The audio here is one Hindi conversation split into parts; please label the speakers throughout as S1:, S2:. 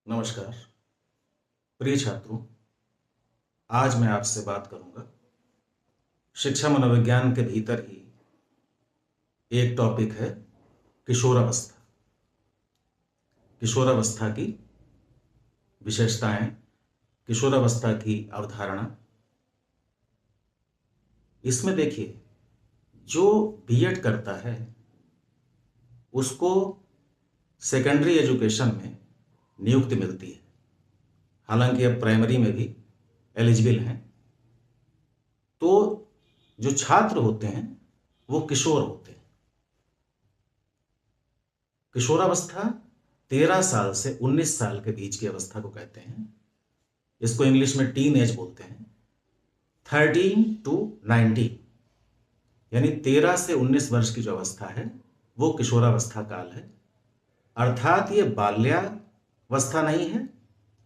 S1: नमस्कार प्रिय छात्रों। आज मैं आपसे बात करूंगा शिक्षा मनोविज्ञान के भीतर ही एक टॉपिक है किशोरावस्था। किशोरावस्था की विशेषताएं, किशोरावस्था की अवधारणा। इसमें देखिए, जो बीएड करता है उसको सेकेंडरी एजुकेशन में नियुक्ति मिलती है। हालांकि अब प्राइमरी में भी एलिजिबल हैं। तो जो छात्र होते हैं वो किशोर होते हैं। किशोरावस्था 13 साल से 19 साल के बीच की अवस्था को कहते हैं। इसको इंग्लिश में टीन एज बोलते हैं। 13 to 19 यानी 13 से 19 वर्ष की जो अवस्था है वो किशोरावस्था काल है। अर्थात ये बाल्यावस्था नहीं है,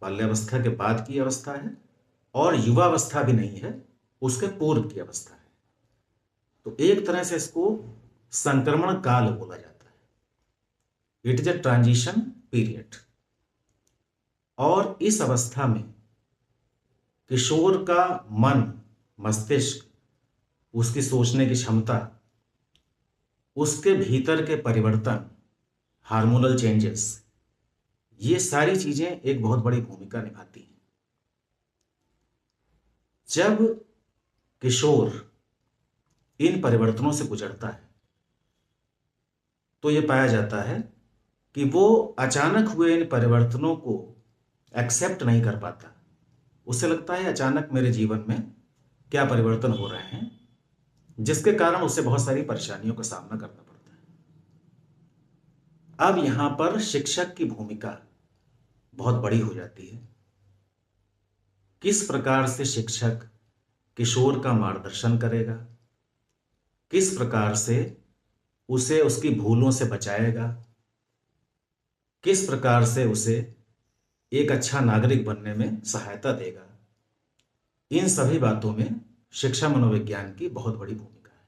S1: बाल्यावस्था के बाद की अवस्था है, और युवावस्था भी नहीं है, उसके पूर्व की अवस्था है। तो एक तरह से इसको संक्रमण काल बोला जाता है। It is a transition period. और इस अवस्था में किशोर का मन, मस्तिष्क, उसकी सोचने की क्षमता, उसके भीतर के परिवर्तन, हार्मोनल चेंजेस, ये सारी चीजें एक बहुत बड़ी भूमिका निभाती हैं। जब किशोर इन परिवर्तनों से गुजरता है तो यह पाया जाता है कि वो अचानक हुए इन परिवर्तनों को एक्सेप्ट नहीं कर पाता। उसे लगता है अचानक मेरे जीवन में क्या परिवर्तन हो रहे हैं, जिसके कारण उसे बहुत सारी परेशानियों का सामना करना पड़ता है। अब यहां पर शिक्षक की भूमिका बहुत बड़ी हो जाती है। किस प्रकार से शिक्षक किशोर का मार्गदर्शन करेगा, किस प्रकार से उसे उसकी भूलों से बचाएगा, किस प्रकार से उसे एक अच्छा नागरिक बनने में सहायता देगा, इन सभी बातों में शिक्षा मनोविज्ञान की बहुत बड़ी भूमिका है।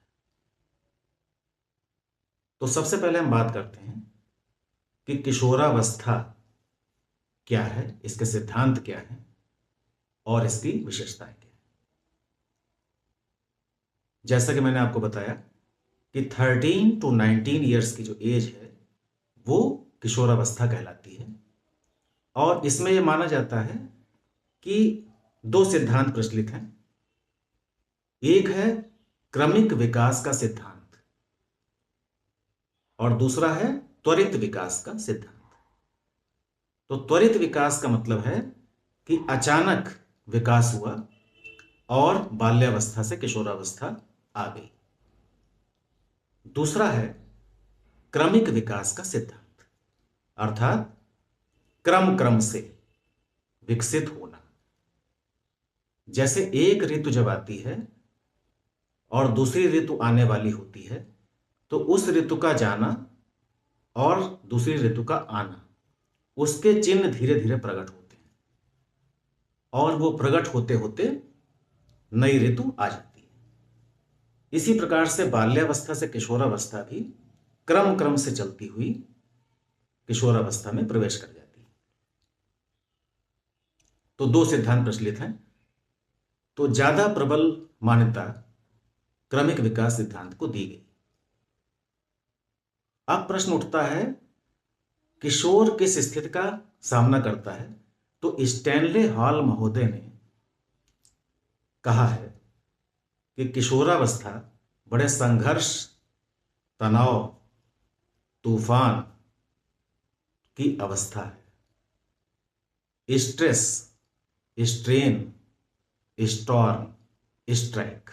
S1: तो सबसे पहले हम बात करते हैं कि किशोरावस्था क्या है, इसके सिद्धांत क्या है और इसकी विशेषताएं क्या है। जैसा कि मैंने आपको बताया कि 13 to 19 ईयर्स की जो एज है वो किशोरावस्था कहलाती है। और इसमें यह माना जाता है कि दो सिद्धांत प्रचलित हैं। एक है क्रमिक विकास का सिद्धांत और दूसरा है त्वरित विकास का सिद्धांत। तो त्वरित विकास का मतलब है कि अचानक विकास हुआ और बाल्यावस्था से किशोरावस्था आ गई। दूसरा है क्रमिक विकास का सिद्धांत, अर्थात क्रम क्रम से विकसित होना। जैसे एक ऋतु जब आती है और दूसरी ऋतु आने वाली होती है तो उस ऋतु का जाना और दूसरी ऋतु का आना, उसके चिन्ह धीरे धीरे प्रकट होते हैं और वो प्रकट होते होते नई ऋतु आ जाती है। इसी प्रकार से बाल्यावस्था से किशोरावस्था भी क्रम क्रम से चलती हुई किशोरावस्था में प्रवेश कर जाती है। तो दो सिद्धांत प्रचलित हैं। तो ज्यादा प्रबल मान्यता क्रमिक विकास सिद्धांत को दी गई। अब प्रश्न उठता है, किशोर किस स्थिति का सामना करता है? तो स्टैनले हॉल महोदय ने कहा है कि किशोरावस्था बड़े संघर्ष, तनाव, तूफान की अवस्था है। स्ट्रेस, स्ट्रेन, स्टॉर्म, स्ट्राइक,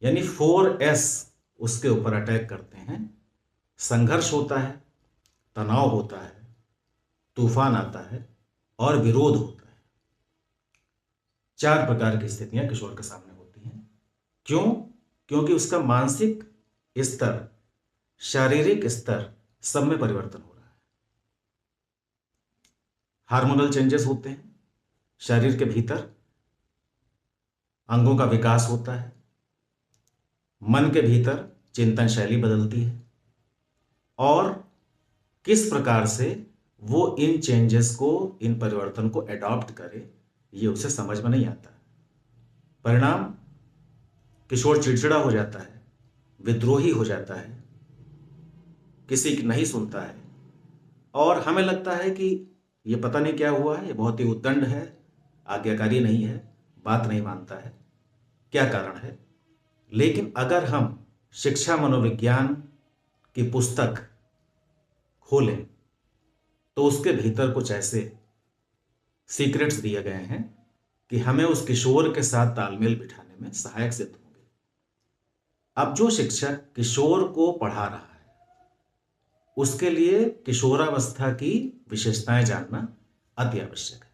S1: यानी 4S उसके ऊपर अटैक करते हैं। संघर्ष होता है, तनाव होता है, तूफान आता है और विरोध होता है। 4 प्रकार की स्थितियां किशोर के सामने होती हैं। क्यों? क्योंकि उसका मानसिक स्तर, शारीरिक स्तर, सब में परिवर्तन हो रहा है। हार्मोनल चेंजेस होते हैं, शरीर के भीतर अंगों का विकास होता है, मन के भीतर चिंतन शैली बदलती है और किस प्रकार से वो इन चेंजेस को, इन परिवर्तन को एडॉप्ट करे, ये उसे समझ में नहीं आता। परिणाम, किशोर चिड़चिड़ा हो जाता है, विद्रोही हो जाता है, किसी की नहीं सुनता है, और हमें लगता है कि ये पता नहीं क्या हुआ है, ये बहुत ही उद्दंड है, आज्ञाकारी नहीं है, बात नहीं मानता है, क्या कारण है। लेकिन अगर हम शिक्षा मनोविज्ञान की पुस्तक खोलें तो उसके भीतर कुछ ऐसे सीक्रेट्स दिए गए हैं कि हमें उस किशोर के साथ तालमेल बिठाने में सहायक सिद्ध होंगे। अब जो शिक्षक किशोर को पढ़ा रहा है उसके लिए किशोरावस्था की विशेषताएं जानना अति आवश्यक है।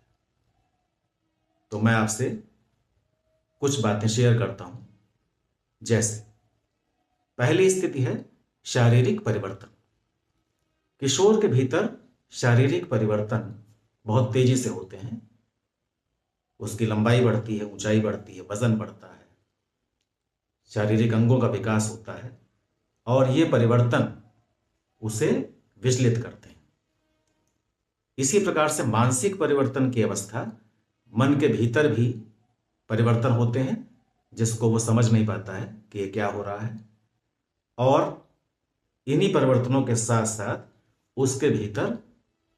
S1: तो मैं आपसे कुछ बातें शेयर करता हूं। जैसे पहली स्थिति है शारीरिक परिवर्तन। किशोर के भीतर शारीरिक परिवर्तन बहुत तेजी से होते हैं। उसकी लंबाई बढ़ती है, ऊंचाई बढ़ती है, वजन बढ़ता है, शारीरिक अंगों का विकास होता है, और ये परिवर्तन उसे विचलित करते हैं। इसी प्रकार से मानसिक परिवर्तन की अवस्था, मन के भीतर भी परिवर्तन होते हैं जिसको वो समझ नहीं पाता है कि ये क्या हो रहा है, और इन्हीं परिवर्तनों के साथ साथ उसके भीतर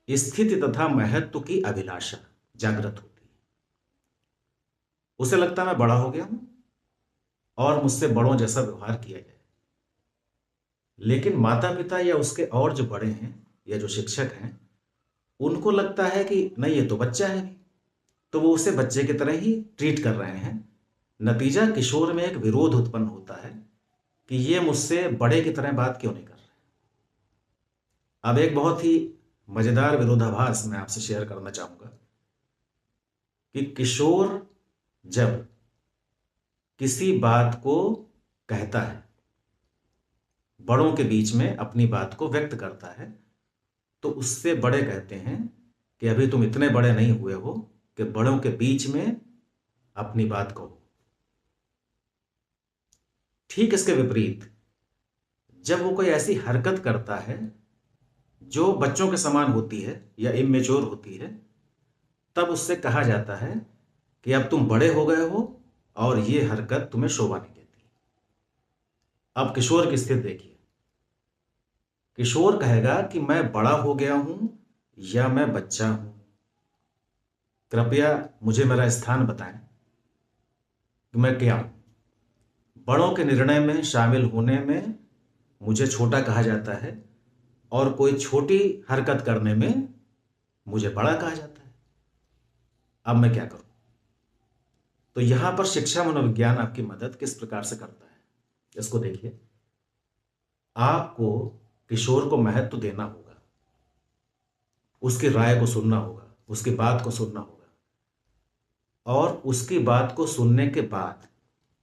S1: स्थिति तथा महत्व की अभिलाषा जागृत होती है। उसे लगता है मैं बड़ा हो गया हूं और मुझसे बड़ों जैसा व्यवहार किया जाए। लेकिन माता पिता या उसके और जो बड़े हैं या जो शिक्षक हैं, उनको लगता है कि नहीं, ये तो बच्चा है, तो वो उसे बच्चे की तरह ही ट्रीट कर रहे हैं। नतीजा, किशोर में एक विरोध उत्पन्न होता है कि ये मुझसे बड़े की तरह बात क्यों नहीं कर रहे। अब एक बहुत ही मजेदार विरोधाभास मैं आपसे शेयर करना चाहूंगा कि किशोर जब किसी बात को कहता है, बड़ों के बीच में अपनी बात को व्यक्त करता है, तो उससे बड़े कहते हैं कि अभी तुम इतने बड़े नहीं हुए हो कि बड़ों के बीच में अपनी बात कहो। ठीक इसके विपरीत, जब वो कोई ऐसी हरकत करता है जो बच्चों के समान होती है या इमेच्योर होती है, तब उससे कहा जाता है कि अब तुम बड़े हो गए हो और ये हरकत तुम्हें शोभा नहीं देती। अब किशोर की स्थिति देखिए। किशोर कहेगा कि मैं बड़ा हो गया हूं या मैं बच्चा हूं, कृपया मुझे मेरा स्थान बताएं कि मैं क्या हूं। बड़ों के निर्णय में शामिल होने में मुझे छोटा कहा जाता है, और कोई छोटी हरकत करने में मुझे बड़ा कहा जाता है। अब मैं क्या करूं? तो यहां पर शिक्षा मनोविज्ञान आपकी मदद किस प्रकार से करता है, इसको देखिए। आपको किशोर को महत्व देना होगा, उसकी राय को सुनना होगा, उसकी बात को सुनना होगा, और उसकी बात को सुनने के बाद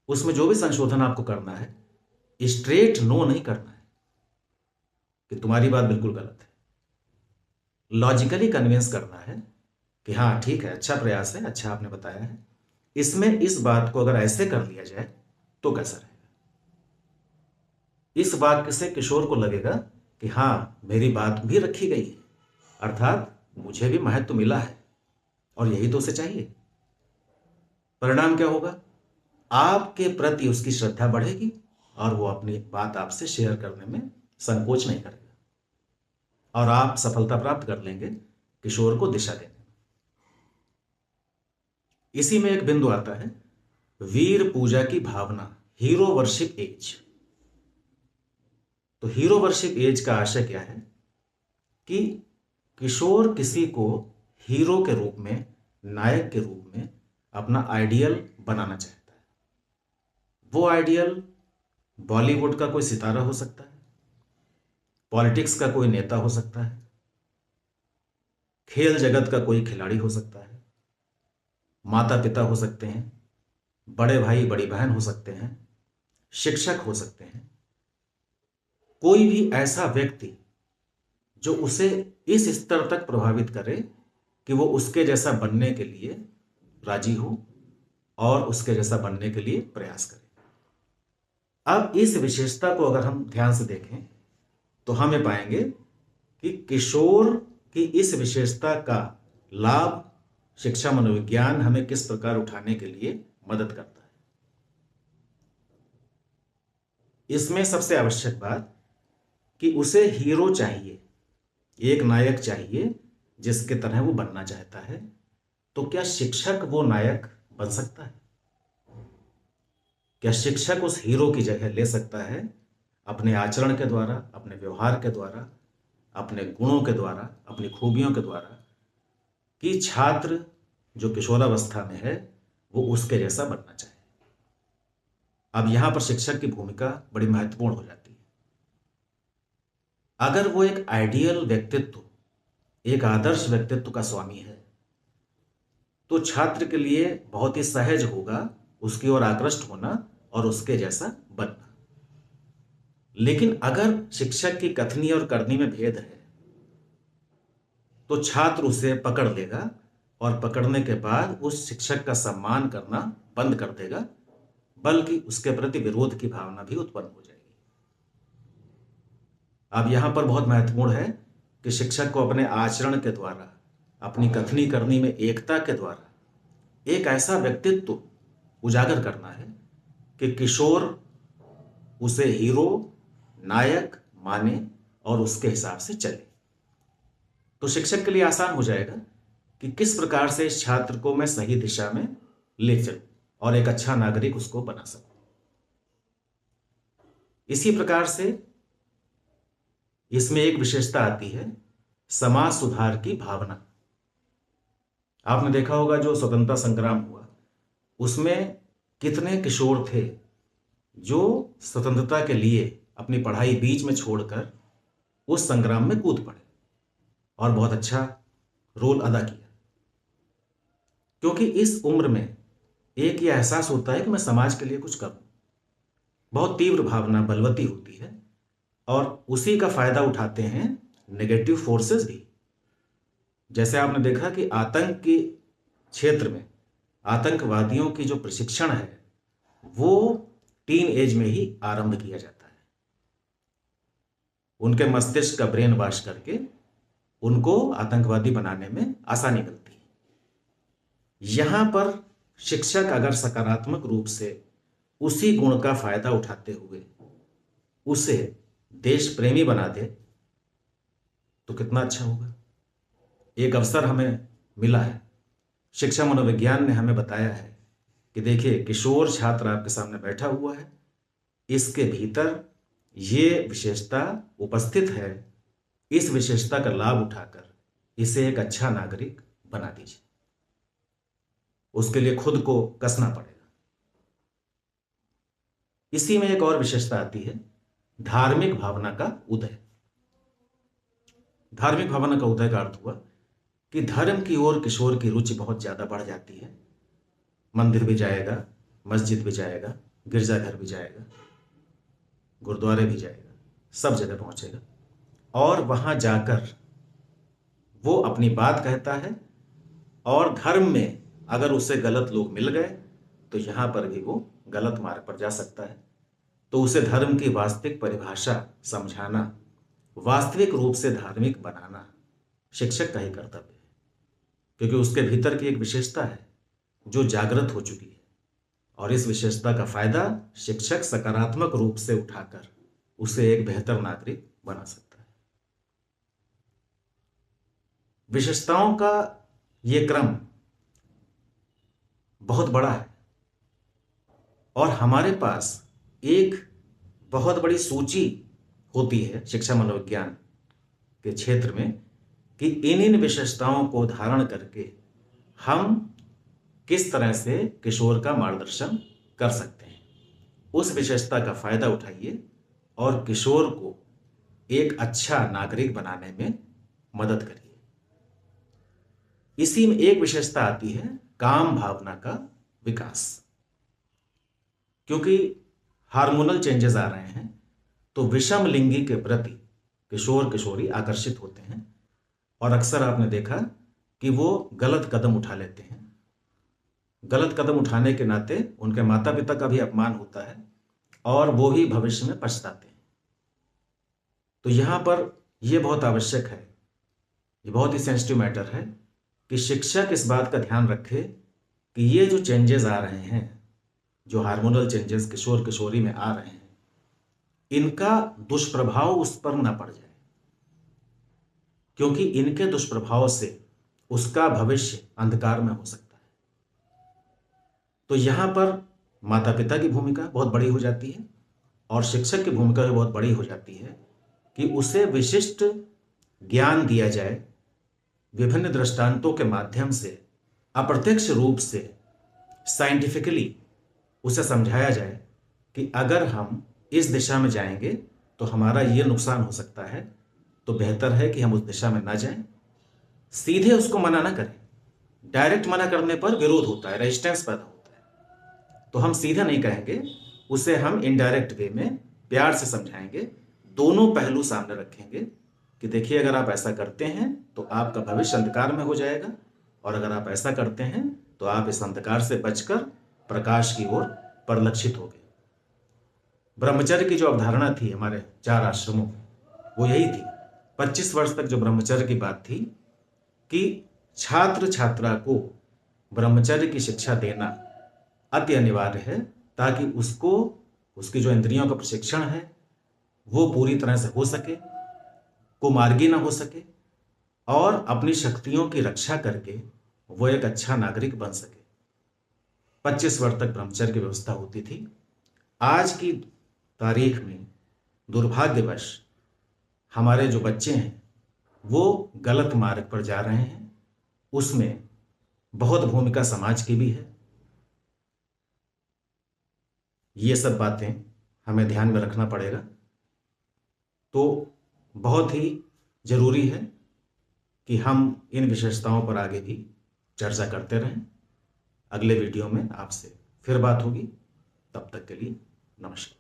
S1: उसमें जो भी संशोधन आपको करना है, स्ट्रेट नो नहीं करना है कि तुम्हारी बात बिल्कुल गलत है। लॉजिकली कन्विंस करना है कि हाँ ठीक है, अच्छा प्रयास है, अच्छा आपने बताया है, इसमें इस बात को अगर ऐसे कर लिया जाए तो कैसा रहेगा। इस वाक्य से किशोर को लगेगा कि हाँ, मेरी बात भी रखी गई है, अर्थात मुझे भी महत्व मिला है, और यही तो उसे चाहिए। परिणाम क्या होगा? आपके प्रति उसकी श्रद्धा बढ़ेगी और वो अपनी बात आपसे शेयर करने में संकोच नहीं करेगा, और आप सफलता प्राप्त कर लेंगे किशोर को दिशा देने में। इसी में एक बिंदु आता है वीर पूजा की भावना, हीरो वर्शिप एज। तो हीरो वर्शिप एज का आशय क्या है कि किशोर किसी को हीरो के रूप में, नायक के रूप में अपना आइडियल बनाना चाहता है। वो आइडियल बॉलीवुड का कोई सितारा हो सकता है, पॉलिटिक्स का कोई नेता हो सकता है, खेल जगत का कोई खिलाड़ी हो सकता है, माता पिता हो सकते हैं, बड़े भाई बड़ी बहन हो सकते हैं, शिक्षक हो सकते हैं। कोई भी ऐसा व्यक्ति जो उसे इस स्तर तक प्रभावित करे कि वो उसके जैसा बनने के लिए राजी हो और उसके जैसा बनने के लिए प्रयास करे। अब इस विशेषता को अगर हम ध्यान से देखें तो हम ये पाएंगे कि किशोर कि इस विशेषता का लाभ शिक्षा मनोविज्ञान हमें किस प्रकार उठाने के लिए मदद करता है। इसमें सबसे आवश्यक बात कि उसे हीरो चाहिए, एक नायक चाहिए जिसके तरह वो बनना चाहता है। तो क्या शिक्षक वो नायक बन सकता है? क्या शिक्षक उस हीरो की जगह ले सकता है अपने आचरण के द्वारा, अपने व्यवहार के द्वारा, अपने गुणों के द्वारा, अपनी खूबियों के द्वारा, कि छात्र जो किशोरावस्था में है वो उसके जैसा बनना चाहे? अब यहां पर शिक्षक की भूमिका बड़ी महत्वपूर्ण हो जाती है। अगर वो एक आइडियल व्यक्तित्व, एक आदर्श व्यक्तित्व का स्वामी है, तो छात्र के लिए बहुत ही सहज होगा उसकी ओर आकृष्ट होना और उसके जैसा बनना। लेकिन अगर शिक्षक की कथनी और करनी में भेद है, तो छात्र उसे पकड़ लेगा और पकड़ने के बाद उस शिक्षक का सम्मान करना बंद कर देगा, बल्कि उसके प्रति विरोध की भावना भी उत्पन्न हो जाएगी। अब यहां पर बहुत महत्वपूर्ण है कि शिक्षक को अपने आचरण के द्वारा, अपनी कथनी करनी में एकता के द्वारा एक ऐसा व्यक्तित्व उजागर करना है कि किशोर उसे हीरो, नायक माने और उसके हिसाब से चले। तो शिक्षक के लिए आसान हो जाएगा कि किस प्रकार से इस छात्र को मैं सही दिशा में ले चलूं और एक अच्छा नागरिक उसको बना सकूं। इसी प्रकार से इसमें एक विशेषता आती है समाज सुधार की भावना। आपने देखा होगा जो स्वतंत्रता संग्राम हुआ उसमें कितने किशोर थे जो स्वतंत्रता के लिए अपनी पढ़ाई बीच में छोड़कर उस संग्राम में कूद पड़े और बहुत अच्छा रोल अदा किया। क्योंकि इस उम्र में एक ये एहसास होता है कि मैं समाज के लिए कुछ करूं। बहुत तीव्र भावना बलवती होती है और उसी का फायदा उठाते हैं नेगेटिव फोर्सेस भी। जैसे आपने देखा कि आतंक के क्षेत्र में आतंकवादियों की जो प्रशिक्षण है वो टीन एज में ही आरंभ किया जाता है। उनके मस्तिष्क का ब्रेन वॉश करके उनको आतंकवादी बनाने में आसानी मिलती है। यहां पर शिक्षक अगर सकारात्मक रूप से उसी गुण का फायदा उठाते हुए उसे देश प्रेमी बना दे तो कितना अच्छा होगा। एक अवसर हमें मिला है, शिक्षा मनोविज्ञान ने हमें बताया है कि देखिए किशोर छात्र आपके सामने बैठा हुआ है, इसके भीतर ये विशेषता उपस्थित है, इस विशेषता का लाभ उठाकर इसे एक अच्छा नागरिक बना दीजिए। उसके लिए खुद को कसना पड़ेगा। इसी में एक और विशेषता आती है धार्मिक भावना का उदय। धार्मिक भावना का उदय का अर्थ हुआ कि धर्म की ओर किशोर की रुचि बहुत ज्यादा बढ़ जाती है। मंदिर भी जाएगा, मस्जिद भी जाएगा, गिरजाघर भी जाएगा, गुरुद्वारे भी जाएगा, सब जगह पहुंचेगा और वहां जाकर वो अपनी बात कहता है। और धर्म में अगर उसे गलत लोग मिल गए तो यहां पर भी वो गलत मार्ग पर जा सकता है। तो उसे धर्म की वास्तविक परिभाषा समझाना, वास्तविक रूप से धार्मिक बनाना शिक्षक का ही कर्तव्य है। क्योंकि उसके भीतर की एक विशेषता है जो जागृत हो चुकी है और इस विशेषता का फायदा शिक्षक सकारात्मक रूप से उठाकर उसे एक बेहतर नागरिक बना सकता है। विशेषताओं का ये क्रम बहुत बड़ा है और हमारे पास एक बहुत बड़ी सूची होती है शिक्षा मनोविज्ञान के क्षेत्र में कि इन विशेषताओं को धारण करके हम किस तरह से किशोर का मार्गदर्शन कर सकते हैं। उस विशेषता का फायदा उठाइए और किशोर को एक अच्छा नागरिक बनाने में मदद करिए। इसी में एक विशेषता आती है काम भावना का विकास। क्योंकि हार्मोनल चेंजेस आ रहे हैं तो विषम लिंगी के प्रति किशोर किशोरी आकर्षित होते हैं और अक्सर आपने देखा कि वो गलत कदम उठा लेते हैं। गलत कदम उठाने के नाते उनके माता पिता का भी अपमान होता है और वो भी भविष्य में पछताते हैं। तो यहां पर यह बहुत आवश्यक है ये बहुत ही सेंसिटिव मैटर है कि शिक्षक इस बात का ध्यान रखे कि ये जो चेंजेस आ रहे हैं, जो हार्मोनल चेंजेस किशोर किशोरी में आ रहे हैं, इनका दुष्प्रभाव उस पर ना पड़ जाए, क्योंकि इनके दुष्प्रभाव से उसका भविष्य अंधकार में हो सकता है। तो यहां पर माता पिता की भूमिका बहुत बड़ी हो जाती है और शिक्षक की भूमिका भी बहुत बड़ी हो जाती है कि उसे विशिष्ट ज्ञान दिया जाए, विभिन्न दृष्टांतों के माध्यम से, अप्रत्यक्ष रूप से, साइंटिफिकली उसे समझाया जाए कि अगर हम इस दिशा में जाएंगे तो हमारा ये नुकसान हो सकता है, तो बेहतर है कि हम उस दिशा में ना जाएं। सीधे उसको मना ना करें, डायरेक्ट मना करने पर विरोध होता है, रेजिस्टेंस पैदा होता है। तो हम सीधा नहीं कहेंगे, उसे हम इनडायरेक्ट वे में प्यार से समझाएंगे, दोनों पहलू सामने रखेंगे कि देखिए अगर आप ऐसा करते हैं तो आपका भविष्य अंधकार में हो जाएगा, और अगर आप ऐसा करते हैं तो आप इस अंधकार से बचकर प्रकाश की ओर परिलक्षित होंगे। ब्रह्मचर्य की जो अवधारणा थी हमारे 4 आश्रमों में, वो यही थी। 25 वर्ष तक जो ब्रह्मचर्य की बात थी कि छात्र छात्रा को ब्रह्मचर्य की शिक्षा देना अति अनिवार्य है, ताकि उसको उसकी जो इंद्रियों का प्रशिक्षण है वो पूरी तरह से हो सके, कुमार्गी ना हो सके, और अपनी शक्तियों की रक्षा करके वो एक अच्छा नागरिक बन सके। 25 वर्ष तक ब्रह्मचर्य की व्यवस्था होती थी। आज की तारीख में दुर्भाग्यवश हमारे जो बच्चे हैं वो गलत मार्ग पर जा रहे हैं। उसमें बहुत भूमिका समाज की भी है। ये सब बातें हमें ध्यान में रखना पड़ेगा। तो बहुत ही जरूरी है कि हम इन विशेषताओं पर आगे भी चर्चा करते रहें। अगले वीडियो में आपसे फिर बात होगी। तब तक के लिए नमस्कार।